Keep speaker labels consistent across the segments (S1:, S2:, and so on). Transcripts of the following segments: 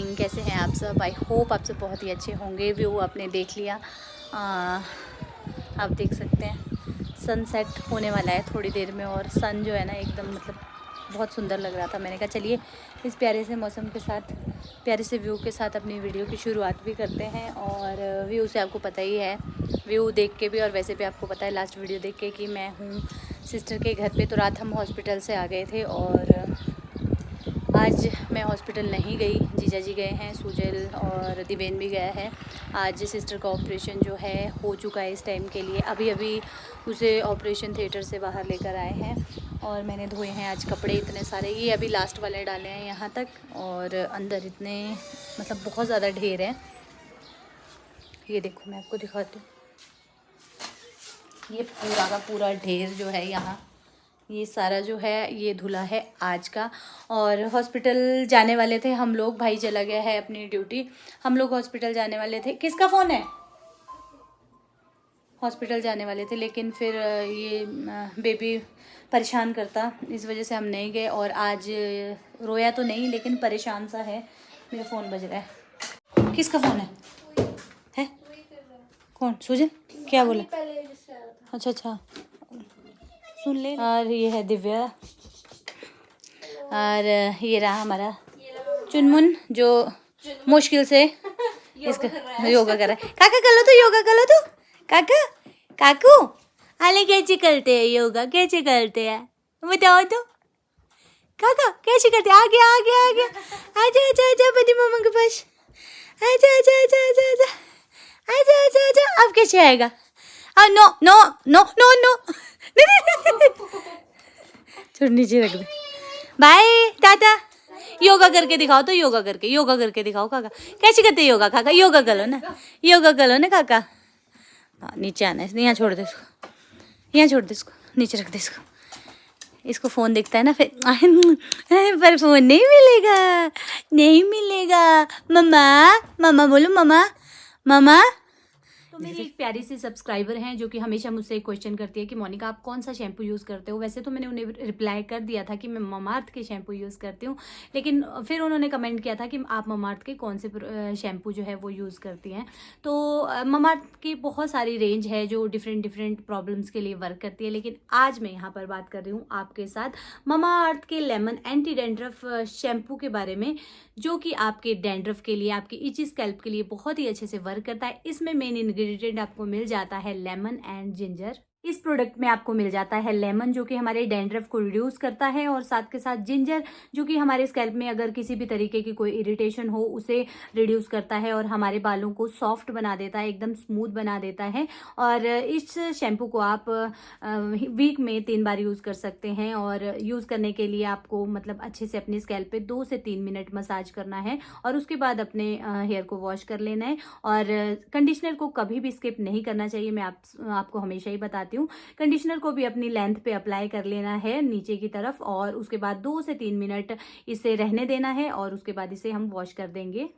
S1: Morning, कैसे हैं आप सब। आई होप आप सब बहुत ही अच्छे होंगे। व्यू आपने देख लिया, आप देख सकते हैं सनसेट होने वाला है थोड़ी देर में, और सन जो है ना एकदम मतलब बहुत सुंदर लग रहा था। मैंने कहा चलिए इस प्यारे से मौसम के साथ, प्यारे से व्यू के साथ अपनी वीडियो की शुरुआत भी करते हैं। और व्यू से आपको पता ही है, व्यू देख के भी और वैसे भी आपको पता है लास्ट वीडियो देख के कि मैं हूँ सिस्टर के घर पे। तो रात हम हॉस्पिटल से आ गए थे और आज मैं हॉस्पिटल नहीं गई, जीजा जी गए हैं, सुजल और दिवेन भी गया है। आज सिस्टर का ऑपरेशन जो है हो चुका है इस टाइम के लिए। अभी अभी उसे ऑपरेशन थिएटर से बाहर लेकर आए हैं और मैंने धोए हैं आज कपड़े इतने सारे। ये अभी लास्ट वाले डाले हैं यहाँ तक, और अंदर इतने मतलब बहुत ज़्यादा ढेर है। ये देखो मैं आपको दिखाती हूँ, ये पूरा का पूरा ढेर जो है यहाँ, ये सारा जो है ये धुला है आज का। और हॉस्पिटल जाने वाले थे हम लोग, भाई चला गया है अपनी ड्यूटी। हम लोग हॉस्पिटल जाने वाले थे। किसका फ़ोन है? हॉस्पिटल जाने वाले थे, लेकिन फिर ये बेबी परेशान करता, इस वजह से हम नहीं गए। और आज रोया तो नहीं लेकिन परेशान सा है। मेरा फ़ोन बज रहा है। किसका फ़ोन है? कौन? सुजन क्या बोला? अच्छा अच्छा सुन ले। और ये है दिव्या, और ये रहा हमारा चुनमुन जो मुश्किल से इसका योगा कर रहा है। काका कर लो तो, योगा कर लो तो। काका काकू अले कैसे करते हैं योगा, कैसे करते हैं बताओ तो। काका कैसे करते हैं? आ गया आ गया आ गया, आजा आजा आजा बड़ी मम्मा के पास, आजा आजा आजा आजा आजा आजा आजा आजा। अब कैसे आएगा? No no no no no छोड़ नीचे रख दे। बाय टाटा। योगा करके दिखाओ तो, योगा करके दिखाओ काका। कैसे करते योगा काका? योगा कर लो ना, योगा कर लो ना काका। हाँ नीचे आना है, यहाँ छोड़ दे इसको, यहाँ छोड़ दे इसको, नीचे रख दे इसको। इसको फ़ोन दिखता है ना फिर पर फ़ोन नहीं मिलेगा, नहीं मिलेगा। मम्मा मम्मा बोलो, मम्मा मम्मा। तो मेरी एक प्यारी सी सब्सक्राइबर हैं जो कि हमेशा मुझसे एक क्वेश्चन करती है कि मोनिका आप कौन सा शैम्पू यूज़ करते हो। वैसे तो मैंने उन्हें रिप्लाई कर दिया था कि मैं ममाअर्थ के शैम्पू यूज़ करती हूँ, लेकिन फिर उन्होंने कमेंट किया था कि आप ममाअर्थ के कौन से शैम्पू जो है वो यूज़ करती हैं। तो ममाअर्थ की बहुत सारी रेंज है जो डिफरेंट प्रॉब्लम्स के लिए वर्क करती है, लेकिन आज मैं यहाँ पर बात कर रही हूँ आपके साथ ममाअर्थ के लेमन एंटी डैंड्रफ शैम्पू के बारे में, जो कि आपके डैंड्रफ के लिए, आपके इची स्कैल्प के लिए बहुत ही अच्छे से वर्क करता है। इसमें मेन इंग्रेडिएंट आपको मिल जाता है लेमन एंड जिंजर। इस प्रोडक्ट में आपको मिल जाता है लेमन जो कि हमारे डैंड्रफ को रिड्यूस करता है, और साथ के साथ जिंजर जो कि हमारे स्कैल्प में अगर किसी भी तरीके की कोई इरिटेशन हो उसे रिड्यूस करता है और हमारे बालों को सॉफ्ट बना देता है, एकदम स्मूथ बना देता है। और इस शैम्पू को आप वीक में 3 बार यूज़ कर सकते हैं, और यूज़ करने के लिए आपको मतलब अच्छे से अपने स्कैल्प पे 2 से 3 मिनट मसाज करना है और उसके बाद अपने हेयर को वॉश कर लेना है। और कंडीशनर को कभी भी स्किप नहीं करना चाहिए, मैं आपको हमेशा ही बताती हूँ। कंडीशनर को भी अपनी लेंथ पे अप्लाई कर लेना है नीचे की तरफ, और उसके बाद 2 से 3 मिनट इसे रहने देना है और उसके बाद इसे हम वॉश कर देंगे।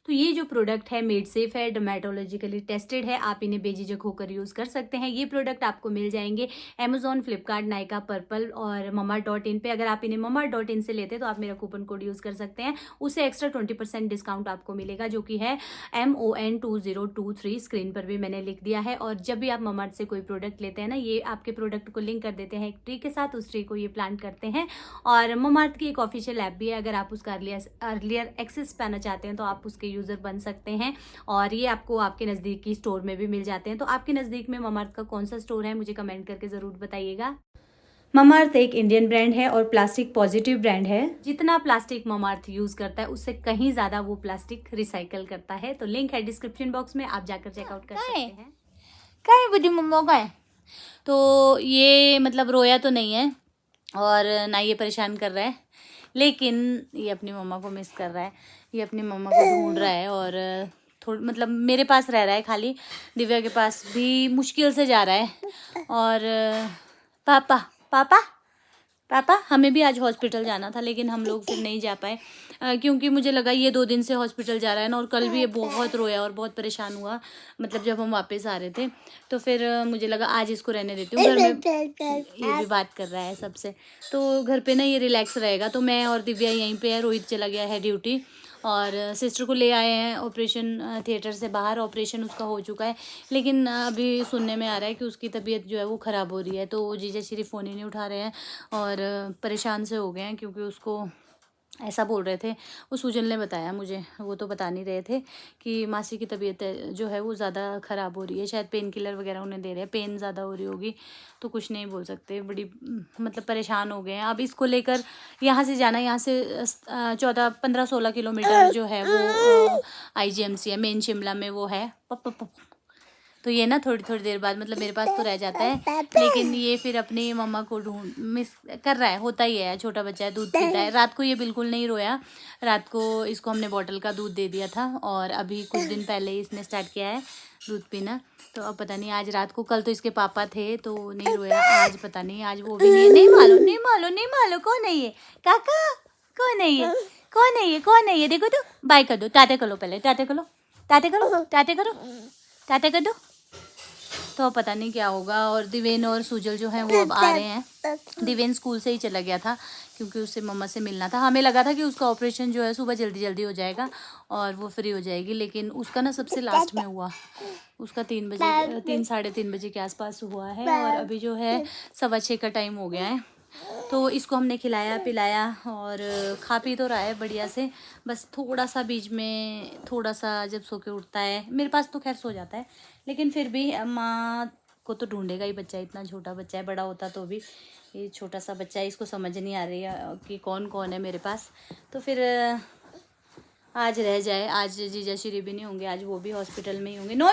S1: तो ये जो प्रोडक्ट है मेड सेफ है, डर्मेटोलॉजिकली टेस्टेड है, आप इन्हें बेझिझक होकर यूज़ कर सकते हैं। ये प्रोडक्ट आपको मिल जाएंगे अमेजॉन, फ्लिपकार्ट, नायका, पर्पल और mama.in पे। अगर आप इन्हें mama.in से लेते हैं तो आप मेरा कूपन कोड यूज़ कर सकते हैं, उससे एक्स्ट्रा 20% डिस्काउंट आपको मिलेगा, जो कि है MON2023। स्क्रीन पर भी मैंने लिख दिया है। और जब भी आप ममाअर्थ से कोई प्रोडक्ट लेते हैं ना, ये आपके प्रोडक्ट को लिंक कर देते हैं एक ट्री के साथ, उस ट्री को ये प्लांट करते हैं। और ममाअर्थ की एक ऑफिशियल ऐप भी है, अगर आप उसका अर्लियर एक्सेस पाना चाहते हैं तो आप उसके यूज़र बन सकते हैं, और ये आपको आपके नज़दीक की स्टोर में भी मिल जाते हैं। तो आपके नज़दीक में ममाअर्थ का कौन सा स्टोर है मुझे कमेंट करके ज़रूर बताइएगा। ममाअर्थ एक इंडियन ब्रांड है और प्लास्टिक पॉजिटिव ब्रांड है। जितना प्लास्टिक ममाअर्थ यूज़ करता है उससे कहीं ज़्यादा वो प्लास्टिक रिसाइकल करता है। तो लिंक है डिस्क्रिप्शन बॉक्स में, आप जाकर चेकआउट कर सकते हैं। क्या है बुद्धि मम्मा का है? तो ये मतलब रोया तो नहीं है और ना ये परेशान कर रहा है, लेकिन ये अपनी मम्मा को मिस कर रहा है, ये अपनी मम्मा को ढूंढ रहा है। और थोड़ा मतलब मेरे पास रह रहा है खाली, दिव्या के पास भी मुश्किल से जा रहा है। और पापा पापा पापा, हमें भी आज हॉस्पिटल जाना था लेकिन हम लोग फिर नहीं जा पाए, क्योंकि मुझे लगा ये 2 दिन से हॉस्पिटल जा रहा है ना, और कल भी ये बहुत रोया और बहुत परेशान हुआ, मतलब जब हम वापस आ रहे थे। तो फिर मुझे लगा आज इसको रहने देती हूँ घर में। ये भी बात कर रहा है सबसे, तो घर पे ना ये रिलैक्स रहेगा। तो मैं और दिव्या यहीं पे है, रोहित चला गया है ड्यूटी, और सिस्टर को ले आए हैं ऑपरेशन थिएटर से बाहर। ऑपरेशन उसका हो चुका है, लेकिन अभी सुनने में आ रहा है कि उसकी तबीयत जो है वो ख़राब हो रही है। तो जीजा श्री फ़ोन ही नहीं उठा रहे हैं और परेशान से हो गए हैं, क्योंकि उसको ऐसा बोल रहे थे, वो सुजल ने बताया मुझे, वो तो बता नहीं रहे थे, कि मासी की तबीयत जो है वो ज़्यादा ख़राब हो रही है, शायद पेन किलर वगैरह उन्हें दे रहे हैं, पेन ज़्यादा हो रही होगी, तो कुछ नहीं बोल सकते। बड़ी मतलब परेशान हो गए हैं। अब इसको लेकर यहाँ से जाना, यहाँ से 14-15-16 किलोमीटर जो है वो IGMC है, मेन शिमला में वो है। तो ये ना थोड़ी देर बाद मतलब मेरे पास तो रह जाता है, लेकिन ये फिर अपनी मम्मा को ढूंढ मिस कर रहा है। होता ही है, छोटा बच्चा है, दूध पीता है। रात को ये बिल्कुल नहीं रोया, रात को इसको हमने बॉटल का दूध दे दिया था और अभी कुछ दिन पहले ही इसने स्टार्ट किया है दूध पीना। तो अब पता नहीं आज रात को, कल तो इसके पापा थे तो नहीं रोया, आज पता नहीं, आज वो भी नहीं है। नहीं मालो कौन है ये काका, कौन है ये, कौन है ये, देखो तो बाय कर दो, टाटे करो, पहले टाटे कर दो। तो पता नहीं क्या होगा। और दिवेन और सुजल जो है वो अब आ रहे हैं। दिवेन स्कूल से ही चला गया था, क्योंकि उससे मम्मा से मिलना था। हमें लगा था कि उसका ऑपरेशन जो है सुबह जल्दी हो जाएगा और वो फ्री हो जाएगी, लेकिन उसका ना सबसे लास्ट में हुआ। उसका 3-3:30 बजे के आसपास हुआ है और अभी जो है 6:15 का टाइम हो गया है। तो इसको हमने खिलाया पिलाया और खा पी तो रहा है बढ़िया से, बस थोड़ा सा बीच में थोड़ा सा जब सो के उठता है, मेरे पास तो खैर सो जाता है, लेकिन फिर भी माँ को तो ढूंढेगा ही। बच्चा इतना छोटा बच्चा है, बड़ा होता तो भी ये छोटा सा बच्चा है, इसको समझ नहीं आ रही है कि कौन है मेरे पास। तो फिर आज रह जाए, आज जीजा श्री भी नहीं होंगे, आज वो भी हॉस्पिटल में ही होंगे। नो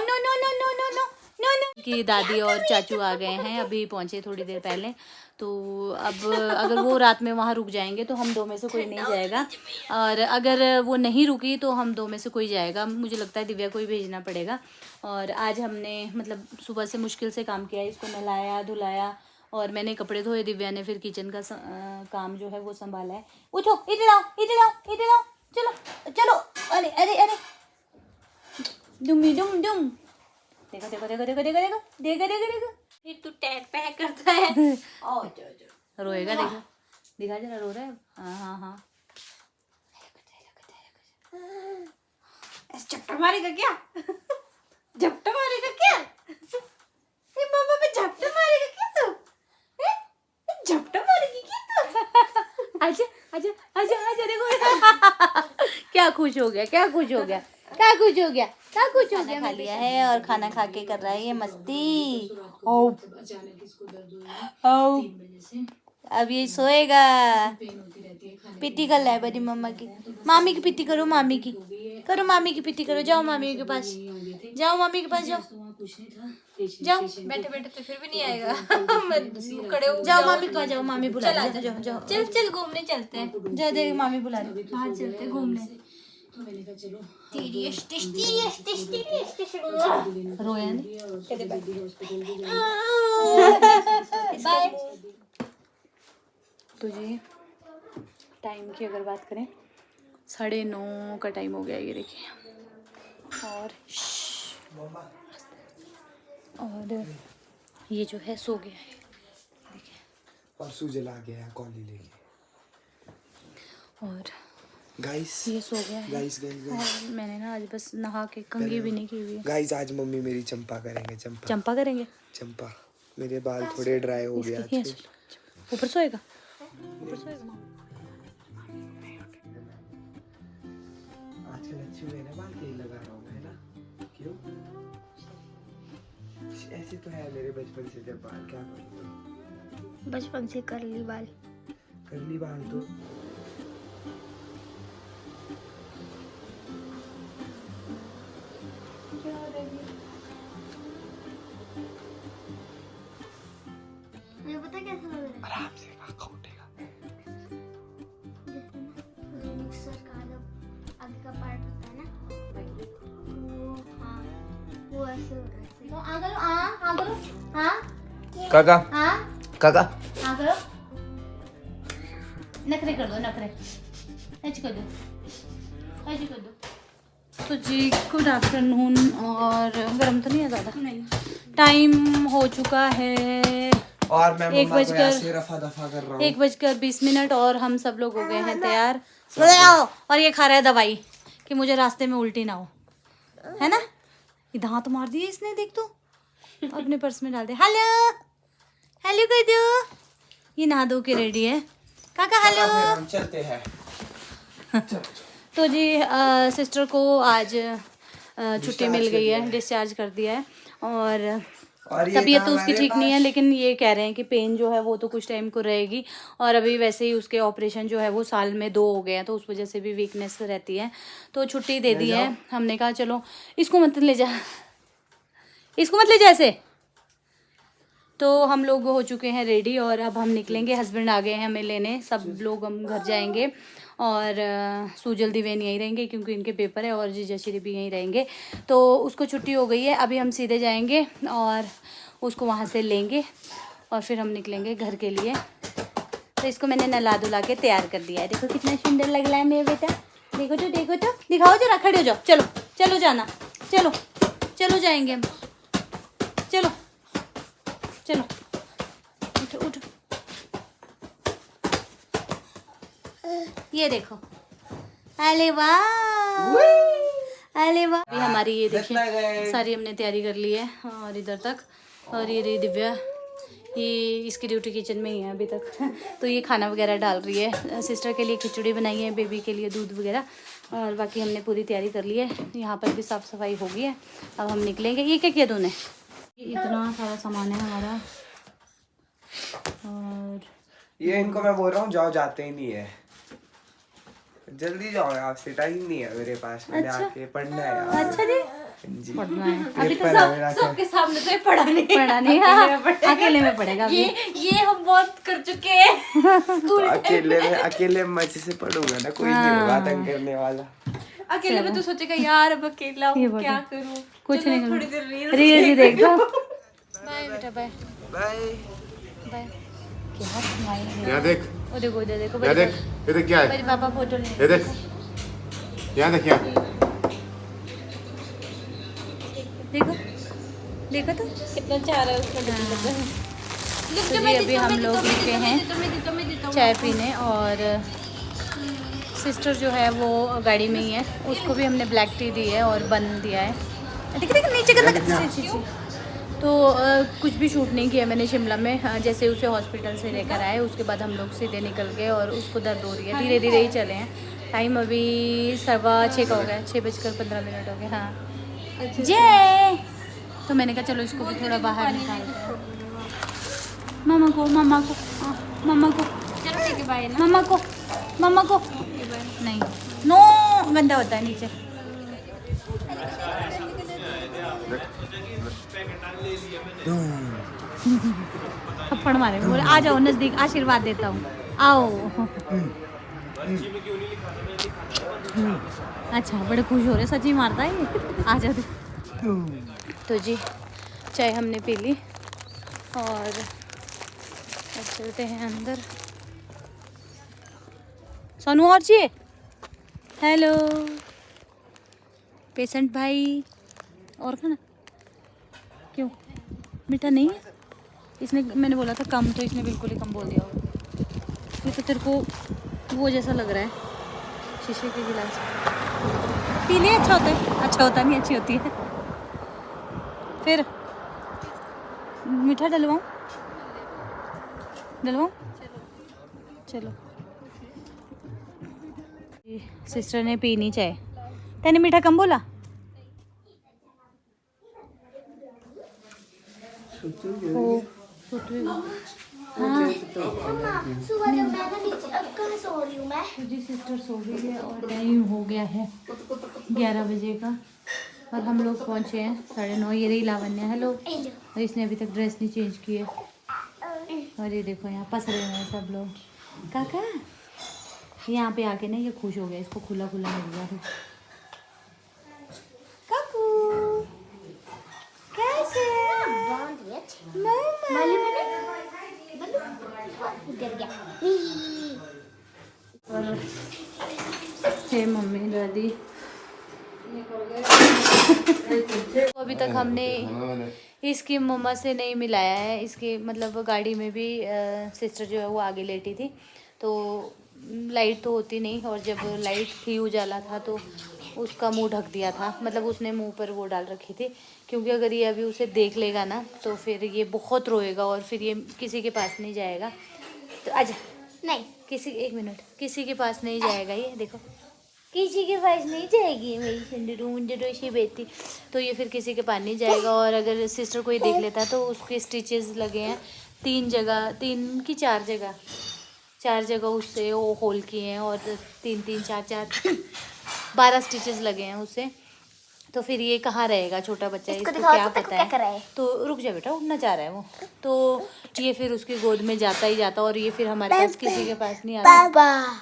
S1: कि दादी और चाचू आ गए हैं, अभी पहुँचे थोड़ी देर पहले। तो अब अगर वो रात में वहाँ रुक जाएंगे तो हम 2 में से कोई नहीं जाएगा, और अगर वो नहीं रुकी तो हम 2 में से कोई जाएगा। मुझे लगता है दिव्या को ही भेजना पड़ेगा। और आज हमने मतलब सुबह से मुश्किल से काम किया, इसको नहलाया धुलाया और मैंने कपड़े धोए, दिव्या ने फिर किचन का काम जो है वो संभाला है। उठो, इधर आओ, चलो, अरे दुम देखो फिर तू टैग पैक करता है। रोएगा, दिखा जरा, रो रहा है। हाँ झपटा मारेगा क्या? मामा पे झपटा मारेगा क्या तू? झपटा मारेगी क्या तू? आजा देखो क्या खुश हो गया। खा लिया है और खाना खा के कर रहा है ये मस्ती। अब ये सोएगा। पिट्टी कर रहा है बड़ी मम्मा की। मामी की पिट्टी करो, मामी की पिट्टी करो। जाओ मामी के पास जाओ।
S2: बैठे तो फिर भी नहीं आएगा। खड़े हो
S1: जाओ मामी के पास जाओ, मामी बुला रही है। जाओ
S2: चल घूमने चलते हैं।
S1: जा दे, मामी बुला रही है।
S2: बाहर चलते हैं घूमने।
S1: रोया नहीं।
S2: बाय।
S1: तो जी टाइम की अगर बात करें, 9:30 का टाइम हो गया, ये देखिए। और ये जो है सो गया है, देखिए।
S3: और सुजल आ गया है कॉली लेके।
S1: और
S3: गाइस
S1: ये सो गया है।
S3: गाइस
S1: और मैंने ना आज बस नहा के कंघी भी नहीं की हुई है।
S3: गाइस आज मम्मी मेरी चंपा करेंगे। चंपा मेरे बाल थोड़े ड्राई हो गए आज।
S1: ऊपर सोएगा।
S3: आजकल अच्छी मैंने बाल के लगा रहा हूँ, है ना? क्यों? ऐसे तो है मेरे बचपन से जब बाल, क्या करूँ?
S2: बचपन से करली बाल
S3: तो
S2: मुझे पता कैसा लग रहा है।
S3: आराम से काका उठेगा।
S2: मिक्सर का आगे का पार्ट होता है ना, वो हाँ वो ऐसे हो रहा है। तो आ करो हाँ
S3: काका
S1: करो। नखरे कर दो, ऐसे कर दो। तो जी गुड आफ्टरनून। और गर्म तो नहीं है ज़्यादा? नहीं। टाइम हो चुका है
S3: और मैं
S1: 1:20 और हम सब लोग हो गए हैं तैयार। और ये खा रहा है दवाई। कि मुझे रास्ते में उल्टी ना हो, है ना। ये दांत मार दिए इसने, देख तो अपने पर्स में डाल दे। हेलो हेलो कर दो। ये नहा धो के रेडी है काका। हेलो
S3: हम चलते हैं।
S1: तो जी सिस्टर को आज छुट्टी मिल गई है, डिस्चार्ज कर दिया है। और
S3: ये
S1: तबीयत तो
S3: था
S1: उसकी
S3: हमारे
S1: ठीक नहीं है,
S3: पास।
S1: लेकिन ये कह रहे हैं कि पेन जो है वो तो कुछ टाइम को रहेगी। और अभी वैसे ही उसके ऑपरेशन जो है वो साल में 2 हो गए हैं, तो उस वजह से भी वीकनेस रहती है। तो छुट्टी दे दी है। हमने कहा चलो इसको मत ले जा, इसको मत ले जा ऐसे। तो हम लोग हो चुके हैं रेडी और अब हम निकलेंगे। हस्बैंड आ गए हैं हमें लेने, सब लोग हम घर जाएंगे। और सूजल दिवेन यहीं रहेंगे क्योंकि इनके पेपर है, और जीजा श्री भी यहीं रहेंगे। तो उसको छुट्टी हो गई है, अभी हम सीधे जाएंगे और उसको वहाँ से लेंगे और फिर हम निकलेंगे घर के लिए। तो इसको मैंने नला धुला के तैयार कर दिया है। देखो कितना सुंदर लग रहा है मेरा बेटा। देखो तो देखो तो, दिखाओ जरा, खड़े हो जाओ। चलो चलो जाना, चलो चलो जाएंगे हम, चलो चलो उठो उठो। ये देखो, अरे वाह अरे वाह। अभी हमारी ये देखिए सारी हमने तैयारी कर ली है और इधर तक। और ये रही दिव्या, ये इसकी ड्यूटी किचन में ही है अभी तक। तो ये खाना वगैरह डाल रही है। सिस्टर के लिए खिचड़ी बनाई है, बेबी के लिए दूध वगैरह, और बाकी हमने पूरी तैयारी कर ली है। यहाँ पर भी साफ़ सफाई हो गई है। अब हम निकलेंगे। ये क्या किया तूने? इतना सारा सामान है हमारा। और
S3: ये इनको मैं बोल रहा हूँ जाओ, जाते ही नहीं है। जल्दी जाओ, आपसे टाइम नहीं है मेरे पास। मैंने
S1: अच्छा।
S3: आके पढ़ना है यार।
S1: अच्छा जी,
S3: जी
S1: पढ़ना है अभी तो
S3: पेपर है मेरा तो।
S2: सबके सामने तो ये पढ़ा नहीं।
S1: पढ़ा नहीं है, अकेले में पढ़ेगा अभी।
S2: ये हम बहुत कर चुके हैं।
S3: तो अकेले मजे से पढ़ूंगा ना, कोई नहीं होगा तंग करने वाला।
S2: अकेले में तो सोचेगा यार अब अकेला हूँ, क्या करूँ।
S1: कुछ नहीं
S2: थोड़ी देर
S1: रील ही देख लो। बाय बेटा, बाय
S3: बाय।
S1: बाय। क्या स्माइल है।
S4: यहाँ देख,
S1: ओ देखो इधर देखो,
S4: यहाँ देख, ये देख क्या है,
S1: मेरे पापा फोटो ले।
S4: ये देख, यहाँ देख, यहाँ
S1: देखो देखो तो
S2: कितना चाह रहा है उसका।
S1: तो जी अभी हम लोग रुके हैं चाय पीने। और सिस्टर जो है वो गाड़ी में ही है, उसको भी हमने ब्लैक टी दी है और बन दिया है। देख देख नीचे करना। तो कुछ भी शूट नहीं किया मैंने शिमला में। जैसे उसे हॉस्पिटल से लेकर आए उसके बाद हम लोग सीधे निकल गए और उसको दर्द हो रही है। धीरे धीरे ही चले हैं। टाइम अभी 6:15 का हो गया, 6:15 हो गए। हाँ जय। तो मैंने कहा चलो इसको भी थोड़ा बाहर निकालते हैं। मम्मा को मम्मा को मम्मा को
S2: चलो ठीक है, बाय ना।
S1: मम्मा को नहीं, नो गंदा होता है नीचे। थप्पड़ मारेंगे, बोले आ जाओ नजदीक, आशीर्वाद देता हूँ, आओ। अच्छा बड़े खुश हो रहे, सच्ची मारता है ये। आ जाओ। तो जी चाय हमने पी ली और अब चलते हैं अंदर। सोनू और चाहिए? हेलो पेशेंट भाई, और खाना? क्यों मीठा नहीं है? इसने, मैंने बोला था कम, तो इसने बिल्कुल ही कम बोल दिया होगा। ये तो तेरे को वो जैसा लग रहा है, शीशे के गिलास पीने अच्छा होता है। अच्छा होता नहीं, अच्छी होती है। फिर मीठा डलवाऊँ? चलो। सिस्टर ने पी नहीं चाय, तेने मीठा कम बोला। हाँ
S2: सुबह जब मैं था नीचे, अब कहाँ सो रही हूँ मैं।
S1: जी सिस्टर सो गई है और टाइम हो गया है 11 बजे का और हम लोग पहुँचे हैं 9:30। ये रही लावण्या, हेलो। और इसने अभी तक ड्रेस नहीं चेंज की है। और ये देखो यहाँ पस रहे हैं सब लोग। काका यहाँ पे आके ना ये खुश हो गया, इसको खुला खुला मिल गया है। काकू कैसे? हे मम्मी दादी। तो अभी तक हमने इसकी मम्मा से नहीं मिलाया है। इसकी मतलब गाड़ी में भी सिस्टर जो है वो आगे लेटी थी, तो लाइट तो होती नहीं, और जब लाइट थी उजाला था तो उसका मुंह ढक दिया था, मतलब उसने मुंह पर वो डाल रखी थी, क्योंकि अगर ये अभी उसे देख लेगा ना तो फिर ये बहुत रोएगा और फिर ये किसी के पास नहीं जाएगा। तो आजा,
S2: नहीं,
S1: एक मिनट, किसी के पास नहीं जाएगा, ये देखो किसी के पास नहीं जाएगी मेरी सिंदूर से बेटी, तो ये फिर किसी के पास नहीं जाएगा। और अगर सिस्टर कोई देख लेता तो उसके स्टिचेस लगे हैं 3 की 4 जगह उससे वो होल किए हैं और 3 4 12 स्टिचेस लगे हैं उससे। तो फिर ये कहाँ रहेगा छोटा बच्चा, इसको क्या पता है। तो रुक जा बेटा, उठना चाह रहा है वो, तो ये फिर उसकी गोद में जाता ही जाता और ये फिर हमारे पास किसी के पास नहीं आता।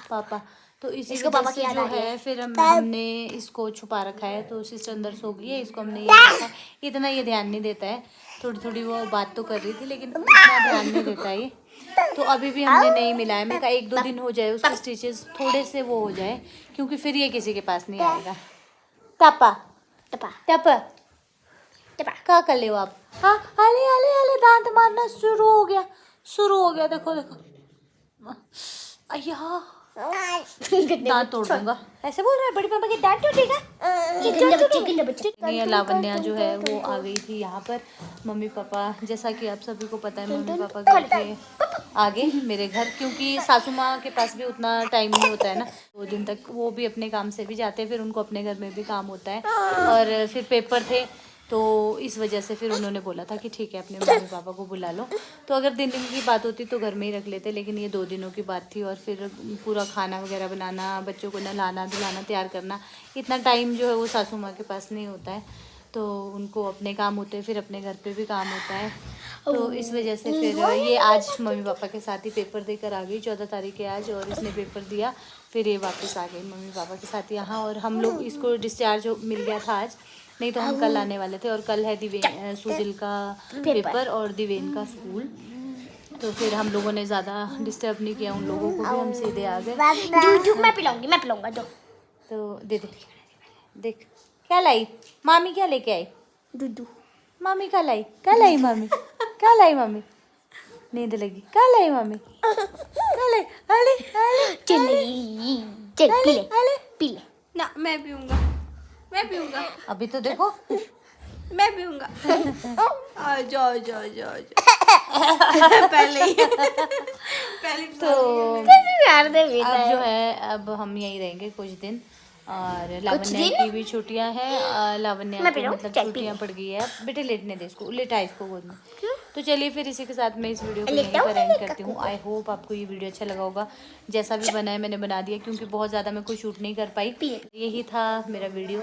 S1: पापा तो इसी वजह से जो है फिर हमने इसको छुपा रखा है। तो सिस्टर अंदर सो गई है, इसको हमने ये रखा, इतना ये ध्यान नहीं देता है, थोड़ी वो बात तो कर रही थी लेकिन इतना ध्यान नहीं देता है ये। तो अभी भी हमने नहीं मिलाया, मैं कहा 1-2 दिन हो जाए, उसके स्टिचेस थोड़े से वो हो जाए, क्योंकि फिर ये किसी के पास नहीं आएगा। टपा
S2: टपा
S1: टपा
S2: टपा
S1: क्या कर ले हो आप? हाँ, हाले दांत मारना शुरू हो गया, देखो अय्या दांत तोड़ दूंगा, ऐसे बोल रहा है बड़ी पापा के दांत टूटेगा। नहीं, लावण्या जो है वो आ गई थी यहाँ पर। मम्मी पापा, जैसा कि आप सभी को पता है, मम्मी पापा गए थे आगे मेरे घर, क्योंकि सासू माँ के पास भी उतना टाइम नहीं होता है ना, 2 दिन तक वो भी अपने काम से भी जाते हैं, फिर उनको अपने घर में भी काम होता है, और फिर पेपर थे तो इस वजह से फिर उन्होंने बोला था कि ठीक है अपने मम्मी पापा को बुला लो। तो अगर दिन की बात होती तो घर में ही रख लेते, लेकिन ये 2 दिनों की बात थी, और फिर पूरा खाना वगैरह बनाना, बच्चों को नहलाना धुलाना तैयार करना, इतना टाइम जो है वो सासू माँ के पास नहीं होता है, तो उनको अपने काम होते हैं, फिर अपने घर पे भी काम होता है। तो इस वजह से फिर ये आज मम्मी पापा के साथ ही पेपर देकर आ गई, 14 तारीख है आज, और इसने पेपर दिया, फिर ये वापस आ गई मम्मी पापा के साथ यहाँ। और हम लोग इसको डिस्चार्ज मिल गया था आज, नहीं तो हम कल आने वाले थे, और कल है सुजिल का पेपर और दिवेन का स्कूल, तो फिर हम लोगों ने ज़्यादा डिस्टर्ब नहीं किया उन लोगों को भी, हम सीधे आ गए।
S2: मैं पिलाऊंगा दो।
S1: तो दे देख क्या लाई मामी, क्या लेके आई
S2: दूध।
S1: मामी, क्या लाई मामी, नींद लगी, क्या लाई मामी, क्या लाई,
S2: चल पी ले।
S5: ना मैं पीऊंगा
S1: अभी तो देखो
S5: मैं पीऊंगा। जाओ पहले
S1: तो
S2: प्यार दे
S1: अब जो है, अब हम यहीं रहेंगे कुछ दिन, और लावण्या की भी छुट्टियां हैं, लावण्या की मतलब छुट्टियां पड़ गई है। बेटे लेटने दे इसको, लेटा इसको गोद में। तो चलिए फिर इसी के साथ मैं इस वीडियो को यहीं पर एंड करती हूँ। आई होप आपको ये वीडियो अच्छा लगा होगा, जैसा भी बना है मैंने बना दिया, क्योंकि बहुत ज़्यादा मैं कोई शूट नहीं कर पाई। यही था मेरा वीडियो,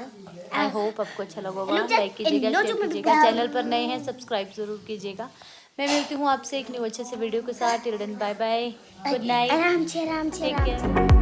S1: आई होप आपको अच्छा लगा होगा। लाइक कीजिएगा, शेयर कीजिएगा, चैनल पर नए हैं सब्सक्राइब ज़रूर कीजिएगा। मैं मिलती हूँ आपसे एक न्यू अच्छे से वीडियो के साथ। Till then bye bye, good night,
S2: आराम से
S1: टेक केयर।